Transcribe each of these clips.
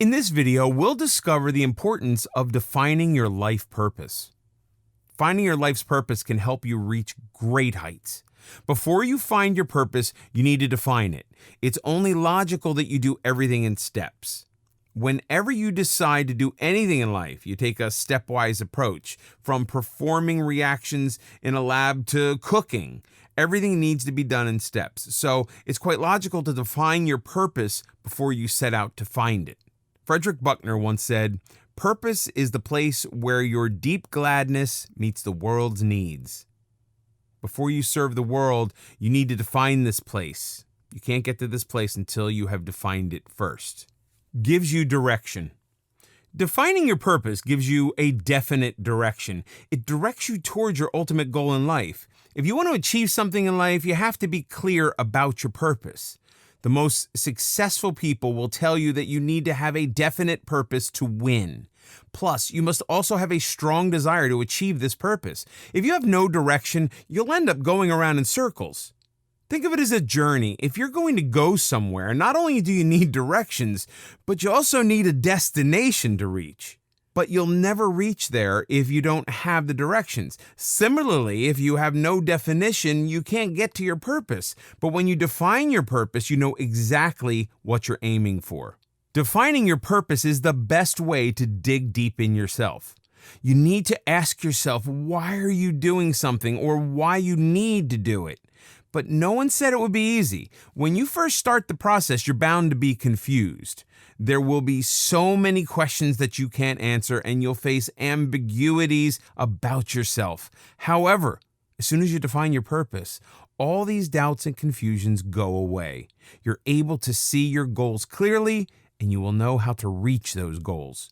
In this video, we'll discover the importance of defining your life purpose. Finding your life's purpose can help you reach great heights. Before you find your purpose, you need to define it. It's only logical that you do everything in steps. Whenever you decide to do anything in life, you take a stepwise approach, from performing reactions in a lab to cooking. Everything needs to be done in steps. So it's quite logical to define your purpose before you set out to find it. Frederick Buckner once said, "Purpose is the place where your deep gladness meets the world's needs." Before you serve the world, you need to define this place. You can't get to this place until you have defined it first. Gives you direction. Defining your purpose gives you a definite direction. It directs you towards your ultimate goal in life. If you want to achieve something in life, you have to be clear about your purpose. The most successful people will tell you that you need to have a definite purpose to win. Plus, you must also have a strong desire to achieve this purpose. If you have no direction, you'll end up going around in circles. Think of it as a journey. If you're going to go somewhere, not only do you need directions, but you also need a destination to reach. But you'll never reach there if you don't have the directions. Similarly, if you have no definition, you can't get to your purpose. But when you define your purpose, you know exactly what you're aiming for. Defining your purpose is the best way to dig deep in yourself. You need to ask yourself, why are you doing something, or why you need to do it? But no one said it would be easy. When you first start the process, you're bound to be confused. There will be so many questions that you can't answer, and you'll face ambiguities about yourself. However, as soon as you define your purpose, all these doubts and confusions go away. You're able to see your goals clearly, and you will know how to reach those goals.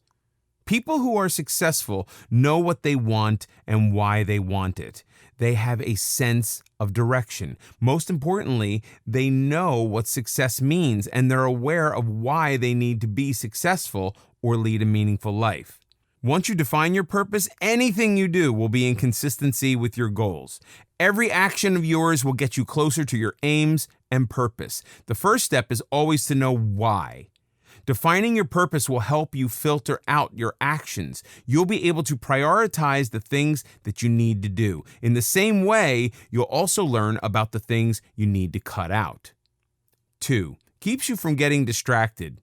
People who are successful know what they want and why they want it. They have a sense of direction. Most importantly, they know what success means, and they're aware of why they need to be successful or lead a meaningful life. Once you define your purpose, anything you do will be in consistency with your goals. Every action of yours will get you closer to your aims and purpose. The first step is always to know why. Defining your purpose will help you filter out your actions. You'll be able to prioritize the things that you need to do. In the same way, you'll also learn about the things you need to cut out. 2. Keeps you from getting distracted.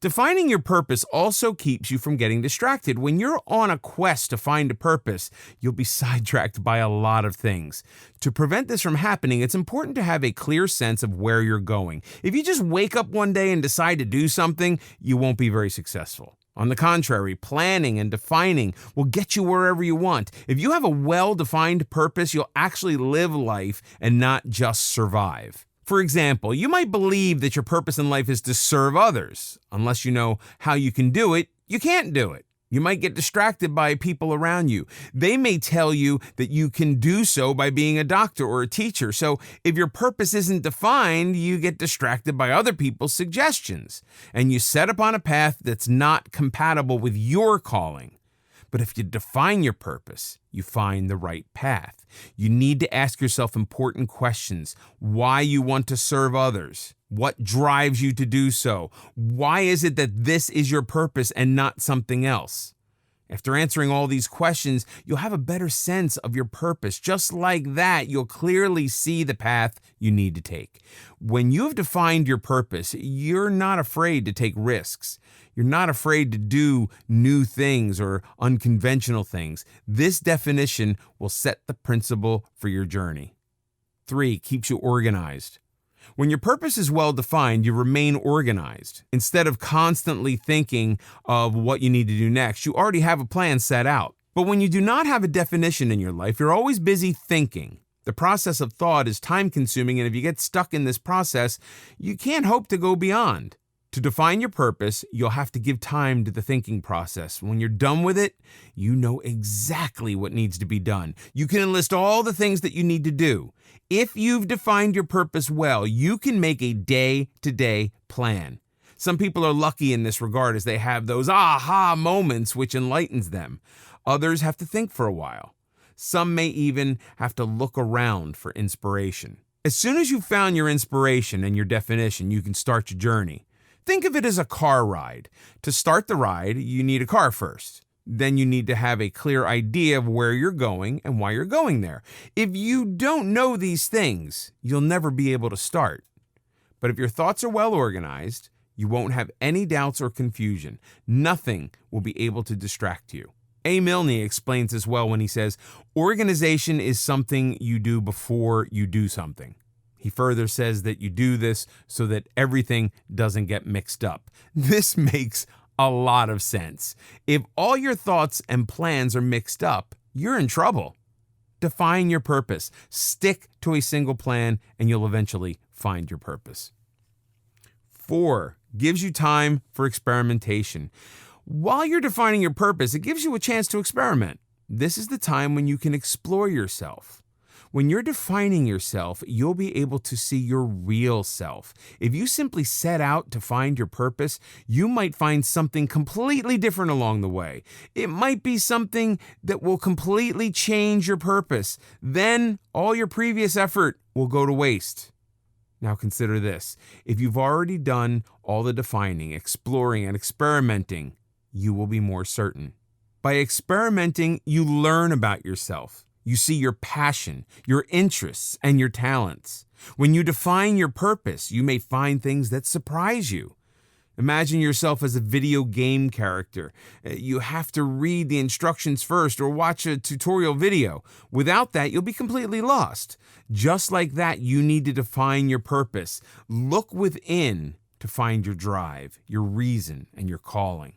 Defining your purpose also keeps you from getting distracted. When you're on a quest to find a purpose, you'll be sidetracked by a lot of things. To prevent this from happening, it's important to have a clear sense of where you're going. If you just wake up one day and decide to do something, you won't be very successful. On the contrary, planning and defining will get you wherever you want. If you have a well-defined purpose, you'll actually live life and not just survive. For example, you might believe that your purpose in life is to serve others. Unless you know how you can do it, you can't do it. You might get distracted by people around you. They may tell you that you can do so by being a doctor or a teacher. So if your purpose isn't defined, you get distracted by other people's suggestions, and you set upon a path that's not compatible with your calling. But if you define your purpose, you find the right path. You need to ask yourself important questions. Why you want to serve others? What drives you to do so? Why is it that this is your purpose and not something else? After answering all these questions, you'll have a better sense of your purpose. Just like that, you'll clearly see the path you need to take. When you have defined your purpose, you're not afraid to take risks. You're not afraid to do new things or unconventional things. This definition will set the principle for your journey. 3, keeps you organized. When your purpose is well defined, you remain organized. Instead of constantly thinking of what you need to do next, you already have a plan set out. But when you do not have a definition in your life, you're always busy thinking. The process of thought is time-consuming, and if you get stuck in this process, you can't hope to go beyond. To define your purpose, you'll have to give time to the thinking process. When you're done with it, you know exactly what needs to be done. You can enlist all the things that you need to do. If you've defined your purpose well, you can make a day-to-day plan. Some people are lucky in this regard, as they have those aha moments which enlightens them. Others have to think for a while. Some may even have to look around for inspiration. As soon as you've found your inspiration and your definition, you can start your journey. Think of it as a car ride. To start the ride, you need a car first. Then you need to have a clear idea of where you're going and why you're going there. If you don't know these things, you'll never be able to start. But if your thoughts are well organized, you won't have any doubts or confusion. Nothing will be able to distract you. A. Milne explains this well when he says, organization is something you do before you do something. He further says that you do this so that everything doesn't get mixed up. This makes a lot of sense. If all your thoughts and plans are mixed up, you're in trouble. Define your purpose. Stick to a single plan, and you'll eventually find your purpose. 4, gives you time for experimentation. While you're defining your purpose, it gives you a chance to experiment. This is the time when you can explore yourself. When you're defining yourself, you'll be able to see your real self. If you simply set out to find your purpose, you might find something completely different along the way. It might be something that will completely change your purpose. Then all your previous effort will go to waste. Now consider this. If you've already done all the defining, exploring, and experimenting, you will be more certain. By experimenting, you learn about yourself. You see your passion, your interests, and your talents. When you define your purpose, you may find things that surprise you. Imagine yourself as a video game character. You have to read the instructions first or watch a tutorial video. Without that, you'll be completely lost. Just like that, you need to define your purpose. Look within to find your drive, your reason, and your calling.